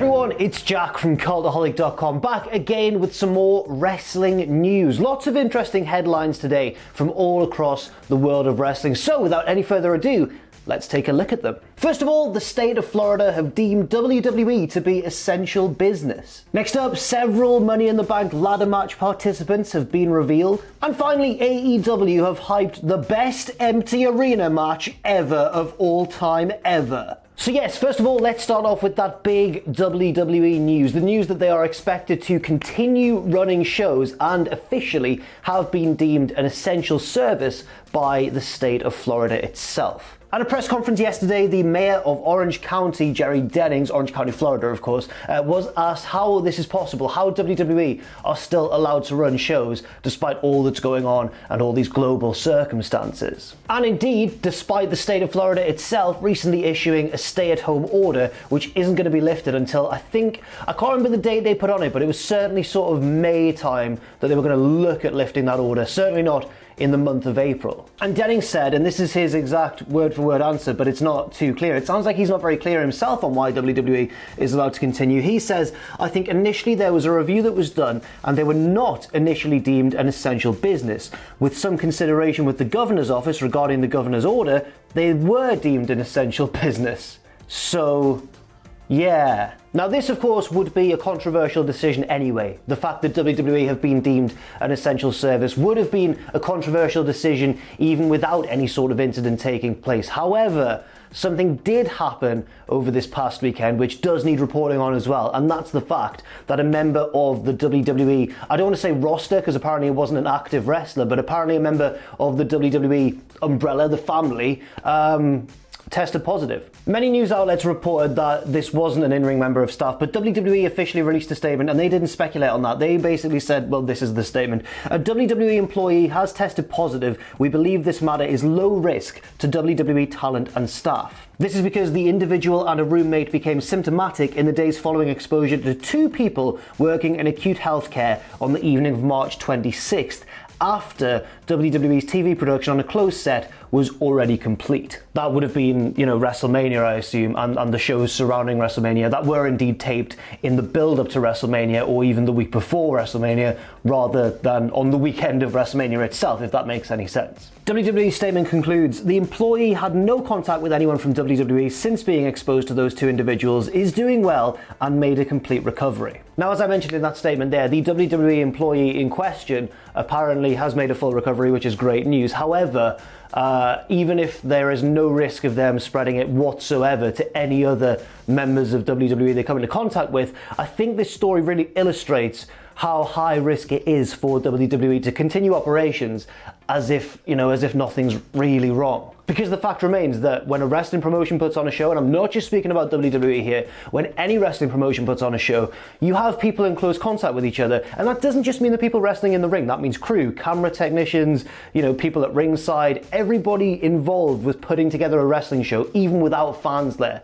everyone, it's Jack from Cultaholic.com, back again with some more wrestling news. Lots of interesting headlines today from all across the world of wrestling. So without any further ado, let's take a look at them. First of all, the state of Florida have deemed WWE to be essential business. Next up, several Money in the Bank ladder match participants have been revealed. And finally, AEW have hyped the best empty arena match ever of all time ever. So yes, first of all, let's start off with that big WWE news. The news that they are expected to continue running shows and officially have been deemed an essential service by the state of Florida itself. At a press conference yesterday, the mayor of Orange County, Jerry Dennings, Orange County, Florida, of course, was asked how this is possible, how WWE are still allowed to run shows despite all that's going on and all these global circumstances. And indeed, despite the state of Florida itself recently issuing a stay-at-home order, which isn't going to be lifted until, I can't remember the date they put on it, but it was certainly sort of May time that they were going to look at lifting that order, certainly not in the month of April. And Dennings said, and this is his exact word-for-word answer, but it's not too clear. It sounds like he's not very clear himself on why WWE is allowed to continue. He says, I think initially there was a review that was done and they were not initially deemed an essential business. With some consideration with the governor's office regarding the governor's order, they were deemed an essential business. So, yeah. Now this of course would be a controversial decision anyway. The fact that WWE have been deemed an essential service would have been a controversial decision even without any sort of incident taking place. However, something did happen over this past weekend which does need reporting on as well, and that's the fact that a member of the WWE, I don't want to say roster because apparently it wasn't an active wrestler, but apparently a member of the WWE umbrella, the family, tested positive. Many news outlets reported that this wasn't an in-ring member of staff, but WWE officially released a statement and they didn't speculate on that. They basically said, well, this is the statement. A WWE employee has tested positive. We believe this matter is low risk to WWE talent and staff. This is because the individual and a roommate became symptomatic in the days following exposure to two people working in acute healthcare on the evening of March 26th, after WWE's TV production on a closed set was already complete. That would have been, WrestleMania, I assume, and the shows surrounding WrestleMania that were indeed taped in the build-up to WrestleMania or even the week before WrestleMania rather than on the weekend of WrestleMania itself, if that makes any sense. WWE's statement concludes, the employee had no contact with anyone from WWE since being exposed to those two individuals, is doing well and made a complete recovery. Now, as I mentioned in that statement there, the WWE employee in question apparently has made a full recovery, which is great news. However, even if there is no risk of them spreading it whatsoever to any other members of WWE they come into contact with, I think this story really illustrates how high risk it is for WWE to continue operations as if nothing's really wrong. Because the fact remains that when a wrestling promotion puts on a show, and I'm not just speaking about WWE here, when any wrestling promotion puts on a show, you have people in close contact with each other, and that doesn't just mean the people wrestling in the ring, that means crew, camera technicians, people at ringside, everybody involved with putting together a wrestling show, even without fans there.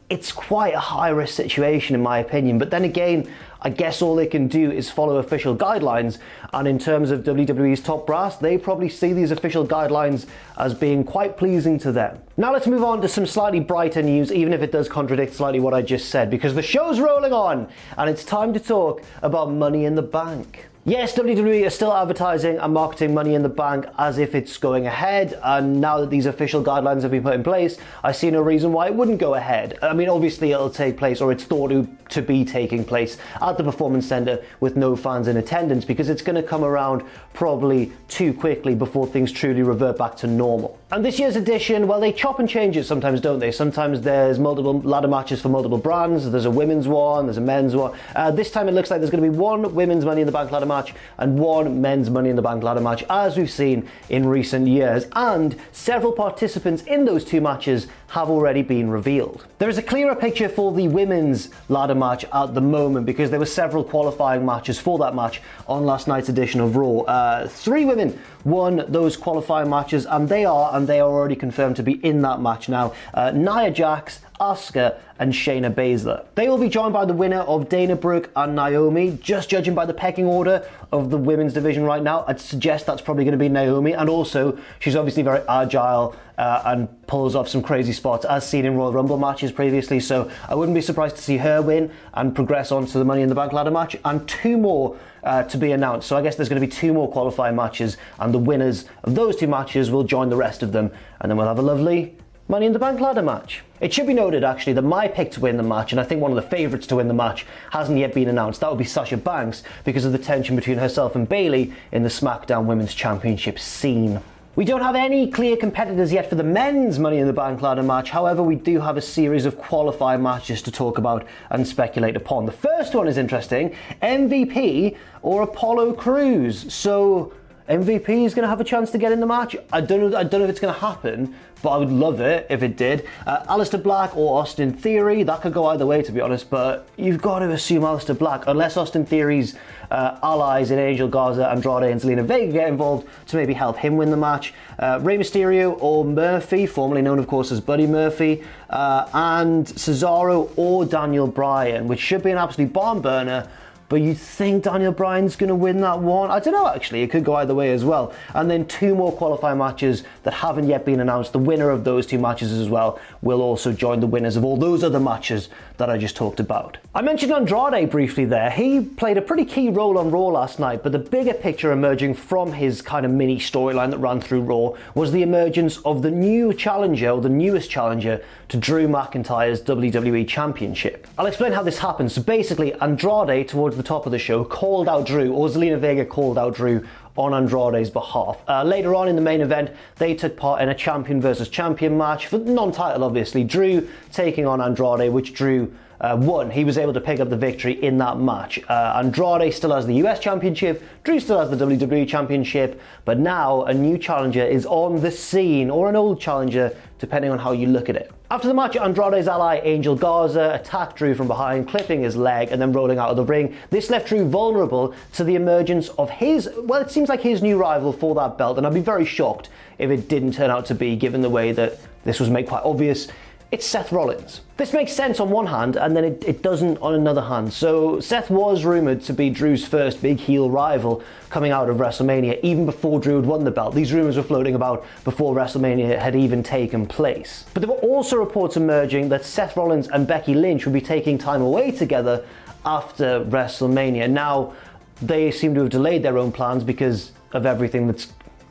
It's quite a high-risk situation in my opinion, but then again, I guess all they can do is follow official guidelines, and in terms of WWE's top brass, they probably see these official guidelines as being quite pleasing to them. Now let's move on to some slightly brighter news, even if it does contradict slightly what I just said, because the show's rolling on, and it's time to talk about Money in the Bank. Yes, WWE are still advertising and marketing Money in the Bank as if it's going ahead, and now that these official guidelines have been put in place, I see no reason why it wouldn't go ahead. I mean, obviously it'll take place, or it's thought to be taking place at the Performance Center with no fans in attendance, because it's going to come around probably too quickly before things truly revert back to normal. And this year's edition, well, they chop and change it sometimes, don't they? Sometimes there's multiple ladder matches for multiple brands. There's a women's one, there's a men's one. This time it looks like there's going to be one women's Money in the Bank ladder match and one men's Money in the Bank ladder match, as we've seen in recent years. And several participants in those two matches have already been revealed. There is a clearer picture for the women's ladder match at the moment because there were several qualifying matches for that match on last night's edition of Raw. 3 women won those qualifying matches, and they are already confirmed to be in that match now. Nia Jax, Asuka and Shayna Baszler. They will be joined by the winner of Dana Brooke and Naomi. Just judging by the pecking order of the women's division right now, I'd suggest that's probably going to be Naomi. And also, she's obviously very agile and pulls off some crazy spots, as seen in Royal Rumble matches previously. So I wouldn't be surprised to see her win and progress on to the Money in the Bank ladder match. And 2 more to be announced. So I guess there's going to be 2 more qualifying matches, and the winners of those 2 matches will join the rest of them. And then we'll have a lovely Money in the Bank ladder match. It should be noted actually that my pick to win the match, and I think one of the favourites to win the match, hasn't yet been announced. That would be Sasha Banks, because of the tension between herself and Bayley in the SmackDown Women's Championship scene. We don't have any clear competitors yet for the men's Money in the Bank ladder match. However, we do have a series of qualifying matches to talk about and speculate upon. The first one is interesting: MVP or Apollo Crews. So MVP is going to have a chance to get in the match. I don't know if it's going to happen, but I would love it if it did. Aleister Black or Austin Theory, that could go either way, to be honest, but you've got to assume Aleister Black, unless Austin Theory's allies in Angel Garza, Andrade and Zelina Vega get involved to maybe help him win the match. Rey Mysterio or Murphy, formerly known of course as Buddy Murphy, and Cesaro or Daniel Bryan, which should be an absolute barn burner. But you think Daniel Bryan's going to win that one? I don't know, actually. It could go either way as well. And then 2 more qualifying matches that haven't yet been announced. The winner of those 2 matches as well will also join the winners of all those other matches that I just talked about. I mentioned Andrade briefly there. He played a pretty key role on Raw last night, but the bigger picture emerging from his kind of mini storyline that ran through Raw was the emergence of the new challenger, or the newest challenger, to Drew McIntyre's WWE Championship. I'll explain how this happened. So basically, Andrade, towards the top of the show, called out Drew, or Zelina Vega called out Drew on Andrade's behalf. Later on in the main event, they took part in a champion versus champion match for non-title, obviously. Drew taking on Andrade, which Drew won. He was able to pick up the victory in that match. Andrade still has the US Championship, Drew still has the WWE Championship, but now a new challenger is on the scene, or an old challenger, depending on how you look at it. After the match, Andrade's ally Angel Garza attacked Drew from behind, clipping his leg and then rolling out of the ring. This left Drew vulnerable to the emergence of his, well, it seems like his new rival for that belt, and I'd be very shocked if it didn't turn out to be, given the way that this was made quite obvious. It's Seth Rollins. This makes sense on one hand, and then it doesn't on another hand. So Seth was rumoured to be Drew's first big heel rival coming out of WrestleMania, even before Drew had won the belt. These rumours were floating about before WrestleMania had even taken place. But there were also reports emerging that Seth Rollins and Becky Lynch would be taking time away together after WrestleMania. Now, they seem to have delayed their own plans because of everything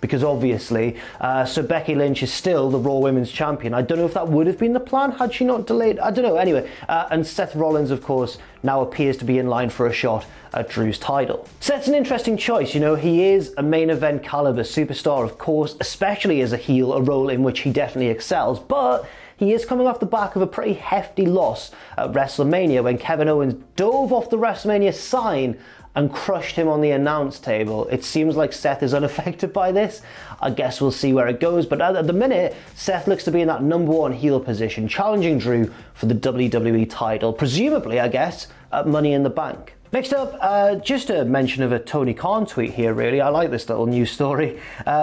because obviously, so Becky Lynch is still the Raw Women's Champion. I don't know if that would have been the plan had she not delayed. I don't know. Anyway, and Seth Rollins, of course, now appears to be in line for a shot at Drew's title. Seth's an interesting choice. You know, he is a main event caliber superstar, of course, especially as a heel, a role in which he definitely excels. But he is coming off the back of a pretty hefty loss at WrestleMania when Kevin Owens dove off the WrestleMania sign and crushed him on the announce table. It seems like Seth is unaffected by this. I guess we'll see where it goes, but at the minute, Seth looks to be in that number 1 heel position, challenging Drew for the WWE title, presumably, I guess, at Money in the Bank. Next up, just a mention of a Tony Khan tweet here, really. I like this little news story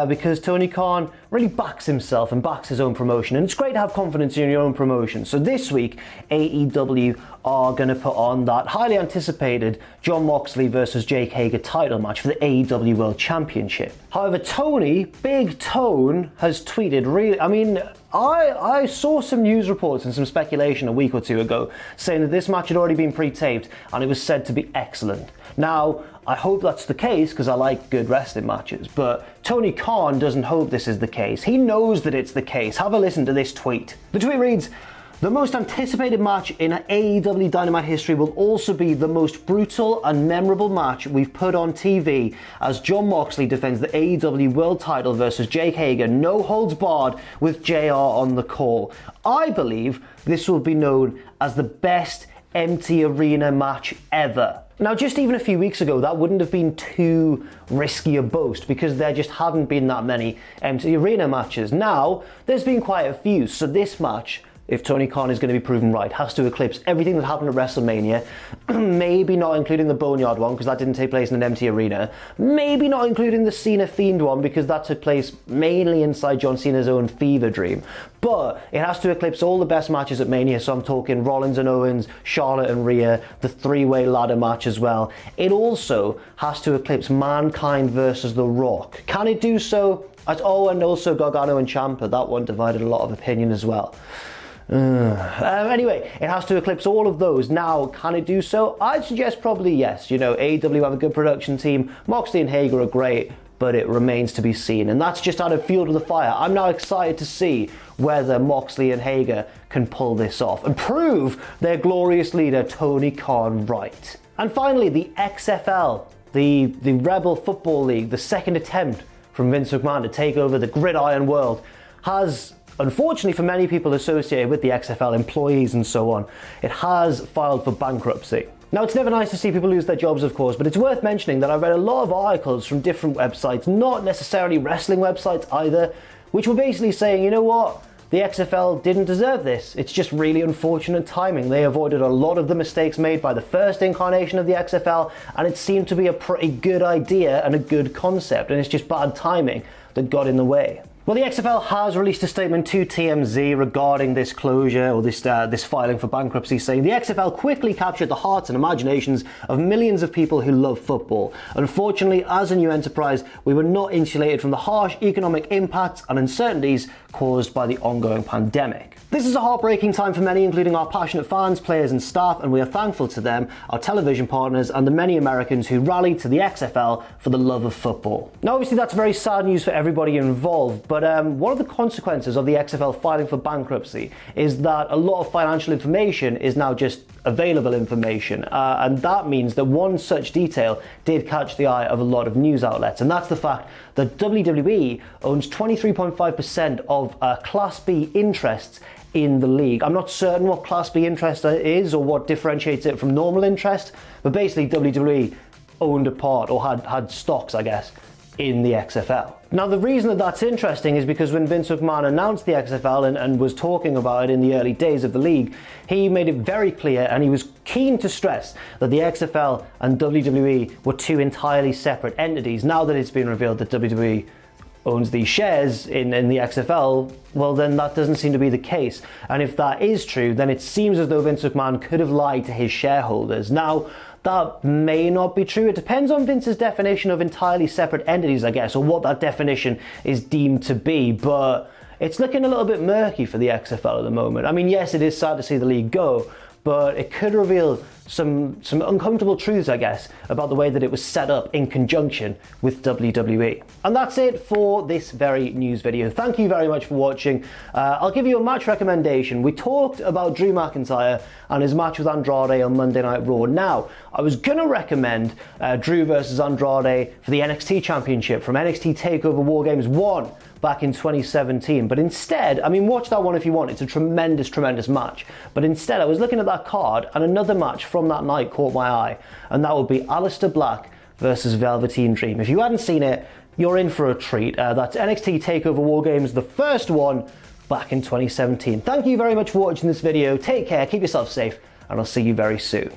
because Tony Khan really backs himself and backs his own promotion, and it's great to have confidence in your own promotion. So this week, AEW are going to put on that highly anticipated Jon Moxley versus Jake Hager title match for the AEW World Championship. However, Tony, Big Tone, has tweeted really, I mean, I saw some news reports and some speculation a week or 2 ago saying that this match had already been pre-taped and it was said to be excellent. Now, I hope that's the case because I like good wrestling matches, but Tony Khan doesn't hope this is the case. He knows that it's the case. Have a listen to this tweet. The tweet reads, "The most anticipated match in AEW Dynamite history will also be the most brutal and memorable match we've put on TV as Jon Moxley defends the AEW World title versus Jake Hager, no holds barred, with JR on the call. I believe this will be known as the best empty arena match ever." Now, just even a few weeks ago, that wouldn't have been too risky a boast because there just haven't been that many empty arena matches. Now, there's been quite a few, so this match if Tony Khan is going to be proven right. Has to eclipse everything that happened at WrestleMania. Maybe not including the Boneyard one, because that didn't take place in an empty arena. Maybe not including the Cena Fiend one, because that took place mainly inside John Cena's own fever dream. But it has to eclipse all the best matches at Mania, so I'm talking Rollins and Owens, Charlotte and Rhea, the three-way ladder match as well. It also has to eclipse Mankind versus The Rock. Can it do so? And also Gargano and Ciampa. That one divided a lot of opinion as well. Anyway, it has to eclipse all of those. Now, can it do so? I'd suggest probably yes. You know, AEW have a good production team. Moxley and Hager are great, but it remains to be seen. And that's just out of Field of the Fire. I'm now excited to see whether Moxley and Hager can pull this off and prove their glorious leader, Tony Khan, right. And finally, the XFL, the Rebel Football League, the second attempt from Vince McMahon to take over the gridiron world, has, unfortunately for many people associated with the XFL, employees and so on, it has filed for bankruptcy. Now, it's never nice to see people lose their jobs, of course, but it's worth mentioning that I read a lot of articles from different websites, not necessarily wrestling websites either, which were basically saying, you know what, the XFL didn't deserve this. It's just really unfortunate timing. They avoided a lot of the mistakes made by the first incarnation of the XFL, and it seemed to be a pretty good idea and a good concept, and it's just bad timing that got in the way. Well, the XFL has released a statement to TMZ regarding this closure, or this filing for bankruptcy, saying the XFL quickly captured the hearts and imaginations of millions of people who love football. Unfortunately, as a new enterprise, we were not insulated from the harsh economic impacts and uncertainties caused by the ongoing pandemic. This is a heartbreaking time for many, including our passionate fans, players and staff, and we are thankful to them, our television partners, and the many Americans who rallied to the XFL for the love of football. Now, obviously, that's very sad news for everybody involved, but one of the consequences of the XFL filing for bankruptcy is that a lot of financial information is now just available information, and that means that one such detail did catch the eye of a lot of news outlets, and that's the fact that WWE owns 23.5% of Class B interests in the league. I'm not certain what Class B interest is or what differentiates it from normal interest, but basically WWE owned a part, or had stocks, I guess, in the XFL. Now, the reason that that's interesting is because when Vince McMahon announced the XFL and was talking about it in the early days of the league, he made it very clear, and he was keen to stress, that the XFL and WWE were two entirely separate entities. Now that it's been revealed that WWE owns these shares in the XFL, well, then that doesn't seem to be the case. And if that is true, then it seems as though Vince McMahon could have lied to his shareholders. Now, that may not be true. It depends on Vince's definition of entirely separate entities, I guess, or what that definition is deemed to be, but it's looking a little bit murky for the XFL at the moment. I mean, yes, it is sad to see the league go, but it could reveal some uncomfortable truths, I guess, about the way that it was set up in conjunction with WWE. And that's it for this very news video. Thank you very much for watching. I'll give you a match recommendation. We talked about Drew McIntyre and his match with Andrade on Monday Night Raw. Now, I was going to recommend Drew versus Andrade for the NXT Championship from NXT TakeOver War Games 1 back in 2017. But instead, I mean, watch that one if you want. It's a tremendous, tremendous match. But instead, I was looking at that card, and another match from that night caught my eye, and that would be Aleister Black versus Velveteen Dream. If you hadn't seen it, you're in for a treat. That's NXT TakeOver War Games, the first one back in 2017. Thank you very much for watching this video. Take care, keep yourself safe, and I'll see you very soon.